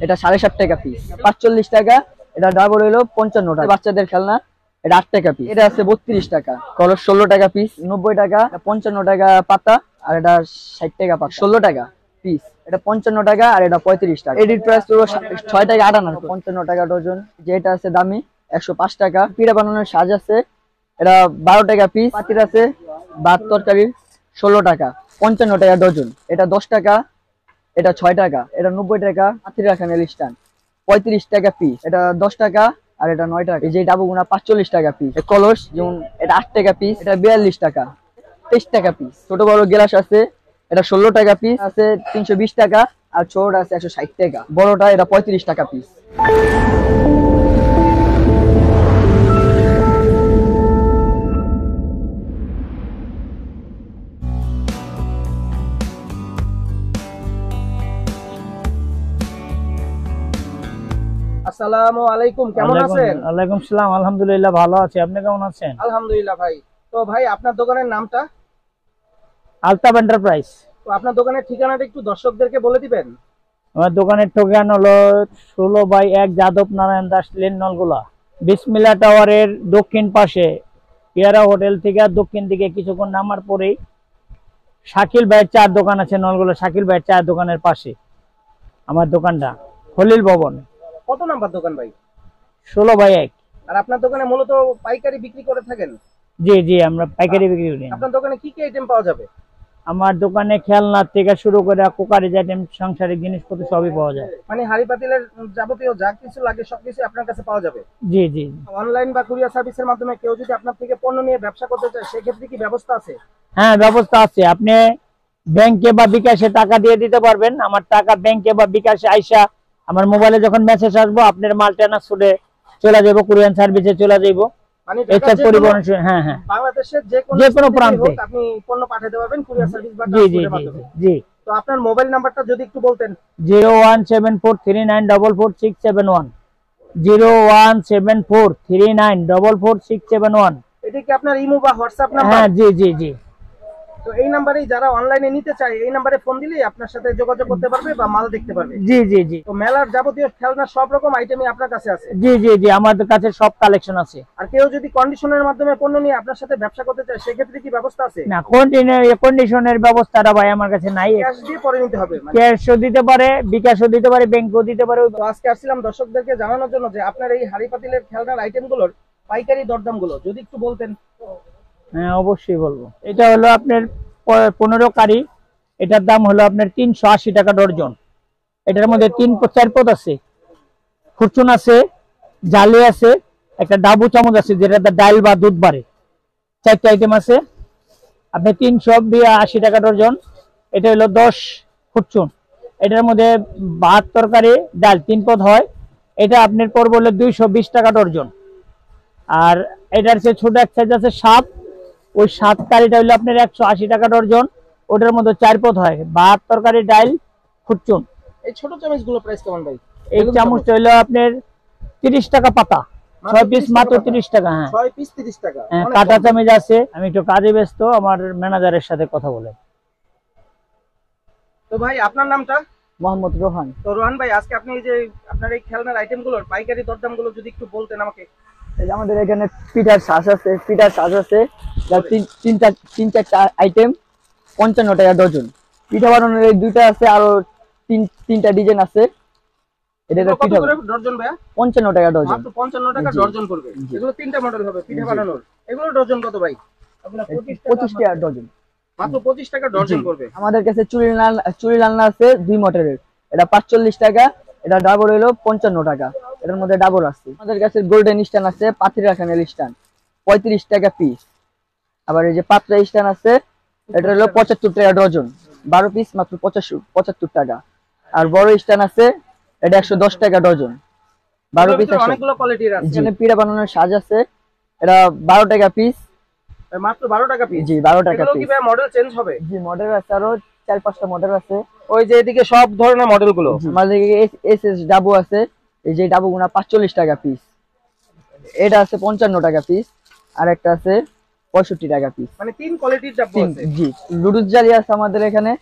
এটা 7.5 টাকা পিস, 45 টাকা। এটা ডাবল হলো 55 টাকা। বাচ্চাদের খেলনা এটা 8 টাকা পিস। এটা আছে 32 টাকা। কলস 16 টাকা পিস, 90 টাকা, 55 টাকা পাতা। আর এটা 60 টাকা পাতা, 16 টাকা পিস। এটা 55 টাকা আর এটা 35 টাকা। এডিট প্রাইস পুরো 6 টাকা 58, 55 টাকা ডজন। যেটা আছে দামি 105 টাকা। পিঠা বানানোর সাজ আছে, এটা 12 টাকা পিস। পাতির আছে ভাত তরকারি 16 টাকা, 55 টাকা ডজন। এটা 10 টাকা, এটা 6 টাকা, এটা 90 টাকা। পাতির রাখেন স্ট্যান্ড 35 টাকা পিস, এটা 10 টাকা আর এটা 9 টাকা। এই যে ডাবুগুনা 45 টাকা পিস। কলস যেমন এটা 8 টাকা পিস, এটা 42 টাকা, 23 টাকা পিস। ছোট বড় গ্লাস আছে, এটা 16 টাকা পিস আছে, 320 টাকা। আর ছোটটা আছে 160 টাকা। বড়টা এটা 35 টাকা পিস। আসসালামু আলাইকুম, কেমন আছেন? ওয়ালাইকুম সালাম, আলহামদুলিল্লাহ ভালো আছি। আপনি কেমন আছেন? আলহামদুলিল্লাহ ভাই। তো ভাই আপনার দোকানের নামটা? আলতাফ এন্টারপ্রাইজ। তো আপনার দোকানের ঠিকানাটা একটু দর্শকদেরকে বলে দিবেন। আমার দোকানের ঠিকানা হলো 16/1 যাদব নারায়ণ দাস লেন, নলগোলা। বিসমিল্লাহ টাওয়ারের দক্ষিণ পাশে পিয়ারা হোটেল থেকে দক্ষিণ দিকে কিছুক্ষণ নামার পরেই শাকিল ভাইয়ের চার দোকান আছে। নলগোলা শাকিল ভাইয়ের চার দোকানের পাশে আমার দোকানটা, খলিল ভবন। কত নাম্বার দোকান ভাই? 16/1। আর আপনার দোকানে মূলত পাইকারি বিক্রি করে থাকেন? জি জি, আমরা পাইকারি বিক্রি করি। আপনার দোকানে কি কি আইটেম পাওয়া যাবে? আমার দোকানে খেলনা থেকে শুরু করে কুকারি আইটেম, সাংসারিক জিনিসপত্র সবই পাওয়া যায়। মানে হাড়ি পাতিলের যাবতীয় যা কিছু লাগে সবকিছু আপনার কাছে পাওয়া যাবে? জি জি। অনলাইন বা কুরিয়ার সার্ভিসের মাধ্যমে কেউ যদি আপনার থেকে পণ্য নিয়ে ব্যবসা করতে চায় সেক্ষেত্রে কি ব্যবস্থা আছে? হ্যাঁ, ব্যবস্থা আছে। আপনি ব্যাংকে বা বিকাশে টাকা দিয়ে দিতে পারবেন। আমার টাকা ব্যাংকে বা বিকাশে আইসা আমার মোবাইলে যখন মেসেজ আসবো, আপনার মাল ট্রান্সফারে চলে যাবো, কুরিয়ার সার্ভিসে চলে যাইবো। মানে পরিবহন, হ্যাঁ হ্যাঁ, বাংলাদেশের যে কোনো প্রান্তে আপনি পণ্য পাঠাতে পারবেন কুরিয়ার সার্ভিস বা ট্রান্সপোর্টের মাধ্যমে। জি। তো আপনার মোবাইল নাম্বারটা যদি একটু বলতেন। 01743944671, 01743944671। এটা কি আপনার ইমো বা হোয়াটসঅ্যাপ নাম্বার? হ্যাঁ, জি জি জি। তো এই নাম্বারেই যারা অনলাইনে নিতে চায় এই নাম্বারে ফোন দিলেই আপনার সাথে যোগাযোগ করতে পারবে বা মাল দেখতে পারবে। জি জি জি। তো মেলার যাবতীয় খেলনা সব রকম আইটেমই আপনার কাছে আছে? জি জি জি, আমাদের কাছে সব কালেকশন আছে। আর কেউ যদি কন্ডিশনের মাধ্যমে পণ্য নিয়ে আপনার সাথে ব্যবসা করতে চায় সেক্ষেত্রে কি ব্যবস্থা আছে? না, কন্ডিশনের ব্যবস্থাটা ভাই আমার কাছে নাই। ক্যাশ দিয়ে পরে নিতে হবে? ক্যাশও দিতে পারে, বিকাশও দিতে পারে, ব্যাংকও দিতে পারে। তো আজকে আসছিলাম দর্শকদেরকে জানানোর জন্য যে আপনার এই হাড়ি পাতিলের খেলনার আইটেমগুলোর পাইকারি দরদাম গুলো যদি একটু বলতেন। হ্যাঁ, অবশ্যই বলবো। এটা হলো আপনার 15 কারি। এটার দাম হলো আপনার 380 টাকা ডর্জন। এটার মধ্যে 4 পদ আছে, ফরচুন আছে, জালি আছে, একটা ডাবু চামচ আছে যেটা ডাল বা দুধ বাড়ে। 4টা আইটেম আছে। আপনি 380 টাকা ডর্জন। এটা হলো 10 ফরচুন। এটার মধ্যে ভাত তরকারি ডাল 3 পদ হয়। এটা আপনার পড়বে হলো 220 টাকা ডর্জন। আর এটার চেয়ে ছোট এক সাইজ আছে 7, ওই 7 কারিটা হলো আপনার 180 টাকা ডর্জন। ওটার মধ্যে 4 পদ হয়, ভাত তরকারি ডাল ফুটচুন। এই ছোট চামচগুলো প্রাইস কেমন ভাই? এই চামচটা হলো আপনার 30 টাকা পাতা, 6 পিস মাত্র 30 টাকা। হ্যাঁ, 6 পিস 30 টাকা। হ্যাঁ, কাটা চামচ আছে। আমি একটু কাজে ব্যস্ত, আমার ম্যানেজারের সাথে কথা বলে। তো ভাই আপনার নামটা? মোহাম্মদ রোহান। তো রোহান ভাই, আজকে আপনি এই যে আপনার এই খেলনার আইটেমগুলোর পাইকারি দরদামগুলো যদি একটু বলতেন আমাকে। এই যে আমাদের এখানে পিঠার সাজ আছে, যার তিন চারটা আইটেম 55 টাকা ডজন। পিঠা বানানোর এই দুইটা আছে, আরো তিনটা ডিজাইন আছে। এটা কত করে ডজন ভাইয়া? 55 টাকা ডজন। মাত্র 55 টাকা ডজন পড়বে। এগুলো তিনটা মডেল হবে পিঠা বানানোর। এগুলো ডজন কত ভাই? আপনার 25 টাকা ডজন। মাত্র 25 টাকা ডজন পড়বে। আমাদের কাছে চুরি লালনা আছে 2 মডেলের। এটা 45 টাকা, এটা ডাবল হলো 55 টাকা। এটার মধ্যে ডাবল আছে। আমাদের কাছে গোল্ডেন স্ট্যান্ড আছে, পাথর রাখানের স্ট্যান্ড 35 টাকা পিস। আবার এই যে পাতলা স্ট্যান্ড আছে, এটা হলো 75 টাকা ডজন। 12 পিস মাত্র 75 টাকা। আর বড় স্ট্যান্ড আছে, এটা 110 টাকা ডজন। 12 পিস অনেকগুলো কোয়ালিটির আছে। এখানে পিঠা বানানোর সাজ আছে, এটা 12 টাকা পিস। মাত্র 12 টাকা পিস? জি, 12 টাকা পিস। পিস। কি ভাই মডেল চেঞ্জ হবে? জি, মডেল আছে, আরো 4-5টা মডেল আছে। ওই যে এদিকে সব ধরনের মডেলগুলো। আমাদের এসএস ডাবু আছে, এই যে ডাবুগুনা 45 টাকা পিস। এটা আছে 55 টাকা পিস। আর একটা আছে 65 টাকা পিস। মানে 3 কোয়ালিটির ডাবু আছে। জি, লুডুস জালি আছে আমাদের এখানে।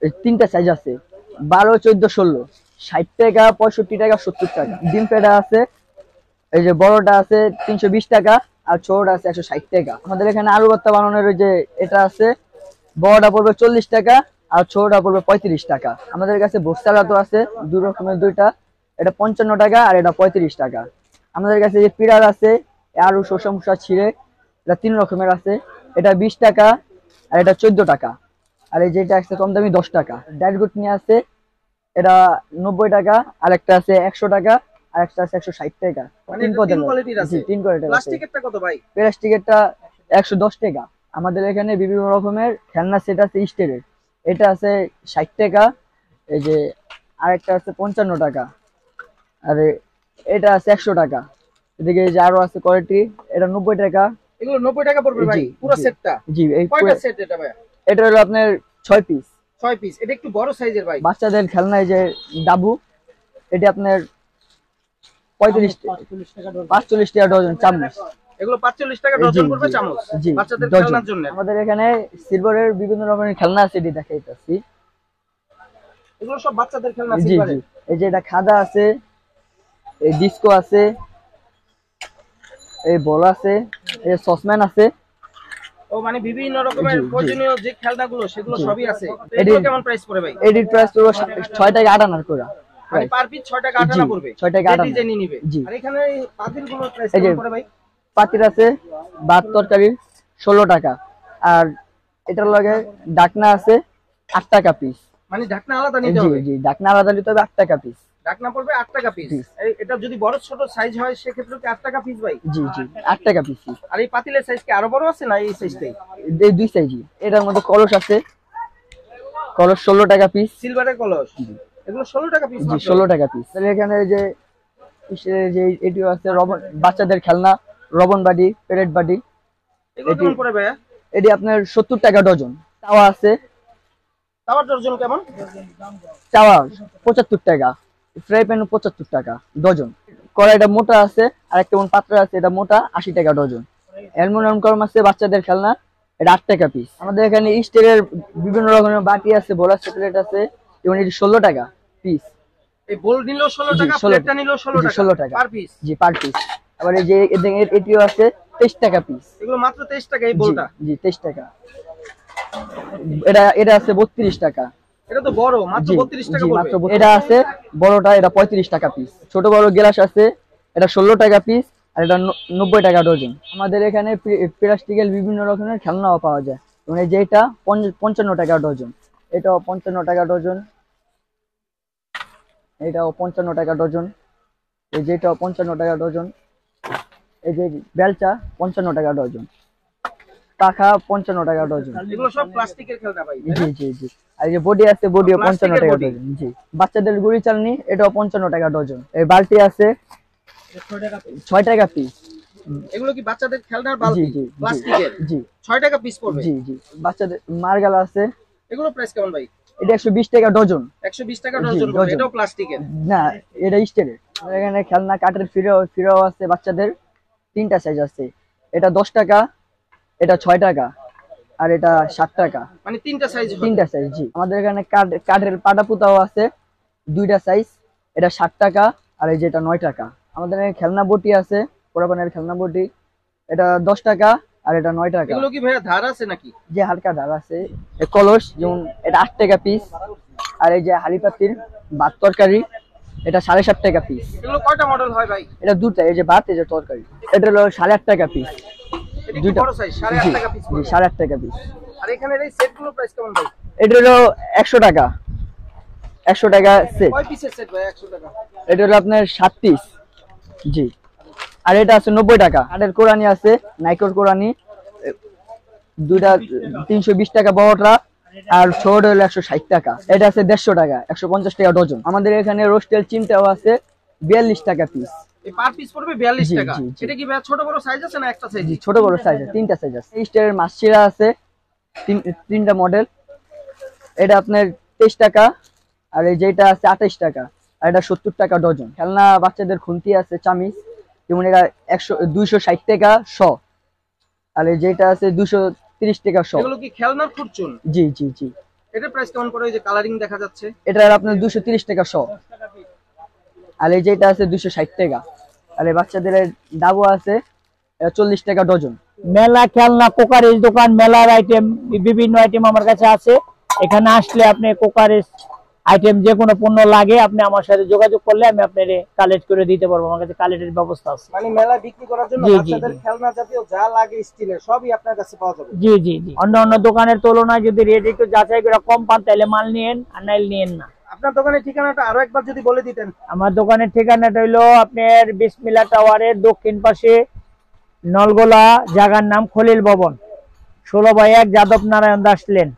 এই 3টা সাইজ আছে, 12, 14, 16। 60 টাকা, 65 টাকা, 70 টাকা। ডিম পেড়া আছে, এই যে বড়টা আছে 320 টাকা আর ছোটটা আছে 160 টাকা। আমাদের এখানে আলু ভর্তা বানানোর ওই যে এটা আছে, বড়টা পড়বে 40 টাকা আর ছোটটা পড়বে 35 টাকা। আমাদের কাছে ভোক্তারা তো আছে দুই রকমের, দুইটা, এটা 55 টাকা আর এটা 35 টাকা। আমাদের কাছে যে পিড়ার আছে আলু শসা মুসা ছিঁড়ে, এটা 3 রকমের আছে, এটা 20 টাকা আর এটা 14 টাকা। আর এই যেটা আছে কম দামি 10 টাকা। ডাইট গুড নিয়ে আছে, এটা 90 টাকা, আর একটা আছে 100 টাকা আর একটা আছে 160 টাকা। মানে এটা তিন কোয়ালিটির আছে। তিন কোয়ালিটির আছে। প্লাস্টিকেরটা কত ভাই? প্লাস্টিকেরটা 110 টাকা। আমাদের এখানে বিভিন্ন রকমের খেলনা সেট আছে স্টিলের, এটা আছে 60 টাকা, এই যে আরেকটা আছে 55 টাকা, আর এটা আছে 100 টাকা। এদিকে এই যে আরো আছে কোয়ালিটি, এটা 90 টাকা। এগুলো 90 টাকা পড়বে ভাই পুরো সেটটা? জি। এই কয়টা সেট এটা ভাই? এটা হলো আপনার 6 পিস। 6 পিস। এটা একটু বড় সাইজের ভাই। বাচ্চাদের খেলনা, এই যে ডাবু, এটা আপনার 45 টাকা ডজন চামচ। এগুলো 45 টাকা ডজন পড়বে চামচ বাচ্চাদের খেলনার জন্য। আমাদের এখানে সিলভারের বিভিন্ন রকমের খেলনা আছে, এটি দেখাইতাছি। এগুলো সব বাচ্চাদের খেলনা জি সিলভারের। এই যে এটা খাদা আছে, এই ডিস্কো আছে, এই বল আছে, এই সসম্যান আছে। ও মানে বিভিন্ন রকমের প্রয়োজনীয় যে খেলনাগুলো সেগুলো সবই আছে। এটি এগুলো কেমন প্রাইস পড়ে ভাই? এডিট প্রাইস পুরো 6 টাকা 8 আনা করে। মানে পার পিস 6 টাকা 8 আনা পড়বে। 6 টাকা 8 আনা ডিজাইনই নিবে। জি। আর এখানে এই পাতিলগুলোর প্রাইস এই যে কেমন পড়ে ভাই? পাতিল আছে ভাত তরকারি 16 টাকা, আর এটার লগে ডাকনা আছে 8 টাকা পিস। মানে ঢাকনা আলাদা নিতে জি হবে? জি, ডাকনা আলাদা নিতে হবে 8 টাকা পিস। ঢাকনা পড়বে 8 টাকা পিস। এটা যদি বড় ছোট সাইজ হয় সেক্ষেত্রে কি 8 টাকা পিস ভাই? জি জি, 8 টাকা পিস। আর এই পাতিলের সাইজ কি আরো বড় আছে না এই সাইজটাই? এই দুই সাইজই। এটার মধ্যে কলস আছে, কলস 16 টাকা পিস। সিলভারের কলস, এগুলো 16 টাকা পিস। জি 16 টাকা পিস। তাহলে এখানে যে যে এটিও আছে রবন, বাচ্চাদের খেলনা, রবন বাডি, প্যারেট বাডি। এগুলো কেমন পড়ে ভাইয়া? এটি আপনার 70 টাকা ডজন। তাওয়া আছে, তাওয়ার ডজন কেমন? তাওয়া 75 টাকা, ফ্রাই প্যান 75 টাকা ডজন। কড়াইটা মোটা আছে, আর একটা পাত্র আছে, এটা মোটা 80 টাকা ডজন। অ্যালুমিনিয়াম কলম আছে বাচ্চাদের খেলনা, এটা 8 টাকা পিস। আমাদের এখানে স্টিলের বিভিন্ন রকমের বাটি আছে, বড় প্লেট আছে, এবং এটি 16 টাকা পিস। এই বোল নিলেও 16 টাকা, 16 প্লেটটা নিলেও 16 টাকা পার পিস। জি পার পিস। আবার এই যে এটিও আছে 23 টাকা পিস। এগুলো মাত্র 23 টাকা এই বোলটা? জি 23 টাকা। এটা আছে 32 টাকা। এটা তো বড়, মাত্র 32 টাকা পড়বে। এটা আছে বড়টা, এটা 35 টাকা পিস। ছোট বড় গ্লাস আছে, এটা 16 টাকা পিস, আর এটা 90 টাকা ডজন। আমাদের এখানে প্লাস্টিকের বিভিন্ন রকমের খেলনাও পাওয়া যায়, মানে যেটা 55 টাকা ডজন, এটাও 55 টাকা ডজন, এটাও 55 টাকা ডজন, এই যেটাও 55 টাকা ডজন, এই যে বেলচা 55 টাকা ডজন, পাখা 55 টাকা ডজন। এগুলো সব প্লাস্টিকের খেলনা ভাই? জি জি জি। আর এই যে বডি আছে, বডিও 55 টাকা ডজন। জি। বাচ্চাদের গুড়ি চালনি, এটাও 55 টাকা ডজন। এই বালতি আছে 6 টাকা পিস। এগুলো কি বাচ্চাদের খেলনার বালতি? জি জি প্লাস্টিকের? জি 6 টাকা পিস পড়বে? জি জি। বাচ্চাদের মার্গাল আছে, এগুলো প্রাইস কেমন ভাই? এটা 120 টাকা ডজন। 120 টাকা ডজন পড়বে। এটাও প্লাস্টিকের? না, এটা স্টিলের। আমাদের এখানে খেলনা কাঠের ফিরাও আছে বাচ্চাদের, 3টা সাইজ আছে, এটা 10 টাকা, এটা 6 টাকা, আর এটা 7 টাকা। মানে 3টা সাইজ? 3টা সাইজ। জি। আমাদের এখানে কাঠের পাটা পুতাও আছে, 2টা সাইজ, এটা 7 টাকা, আর এই যে এটা 9 টাকা। আমাদের এখানে খেলনা বটি আছে, পোড়াপানের খেলনা বটি, এটা 10 টাকা, আর এটা 9 টাকা। এগুলো কি ভাইয়া ধার আছে নাকি? যে হালকা ধার আছে। এই কলস যেমন এটা 8 টাকা পিস, আর এই যে হাড়ি পাতিল ভাত তরকারি, এটা 7.5 টাকা পিস। এগুলো কয়টা মডেল হয় ভাই? এটা দুটা, এই যে ভাত, এই যে তরকারি, এটা হলো 8.5 টাকা পিস। এটা কি বড় সাইজ? 8.5 টাকা পিস পড়বে? 8.5 টাকা পিস। আর এখানে এই সেটগুলো প্রাইস কেমন ভাই? এটা হলো 100 টাকা, 100 টাকা সেট। কয় পিসের সেট ভাই 100 টাকা? এটা হলো আপনার 7 পিস। জি। আর এটা আছে 90 টাকা। কাঠের কোরানি আছে, নাইকর কোরানি, দুইটা 320 টাকা বড়টা, আর ছোট হলো 160 টাকা। এটা আছে 150 টাকা, 150 টাকা ডজন। আমাদের এখানে রোস্টেল চিমটাও আছে 42 টাকা পিস। এই পার পিস পড়বে 42 জি, টাকা। জি, জি। এটা কি ভাই ছোট বড় সাইজ আছে না একটা সাইজ? জি, ছোট বড় সাইজ আছে, 3টা সাইজ আছে। স্টারের মাছচিরা আছে, 3টা মডেল, এটা আপনার 23 টাকা, আর এই যেটা আছে 28 টাকা, আর এটা 70 টাকা ডজন। খেলনা বাচ্চাদের খুন্তি আছে চামিচ, যেমন এটা 260 টাকা শ, আর এই যেটা আছে 230 টাকা শ। এগুলো কি খেলনার ফুরচুন? জি জি জি। এটা প্রাইস কেমন পড়ে? ওই যে কালারিং দেখা যাচ্ছে, এটা আপনার 230 টাকা শ। আর এই যেটা আছে 260 টাকা। আর এই বাচ্চাদের ডাবো আছে 40 টাকা ডজন। মেলা খেলনা কোকারেজ দোকান, মেলার আইটেম, বিভিন্ন আইটেম আমার কাছে আছে। এখানে আসলে আপনি কোকারেজ আইটেম যে কোনো পণ্য লাগে আপনি আমার সাথে যোগাযোগ করলে আমি আপনার কালেক্ট করে দিতে পারবো। আমার কাছে কালেক্টের ব্যবস্থা আছে। মানে মেলা বিক্রি করার জন্য জি, জি, বাচ্চাদের জি। খেলনা জাতীয় যা লাগে স্টিলের সবই আপনার কাছে পাওয়া যাবে। জি জি জি, অন্য অন্য দোকানের তুলনায় যদি রেট একটু যাচাই করে কম পান তাহলে মাল নিয়েন, আর নাইলে নিয়েন না। আপনার দোকানের ঠিকানাটা আরো একবার যদি বলে দিতেন। আমার দোকানের ঠিকানাটা হইলো আপনার বিসমিল্লাহ টাওয়ারের দক্ষিণ পাশে, নলগোলা, জায়গার নাম খলিল ভবন, 16/1 যাদব নারায়ণ দাস লেন।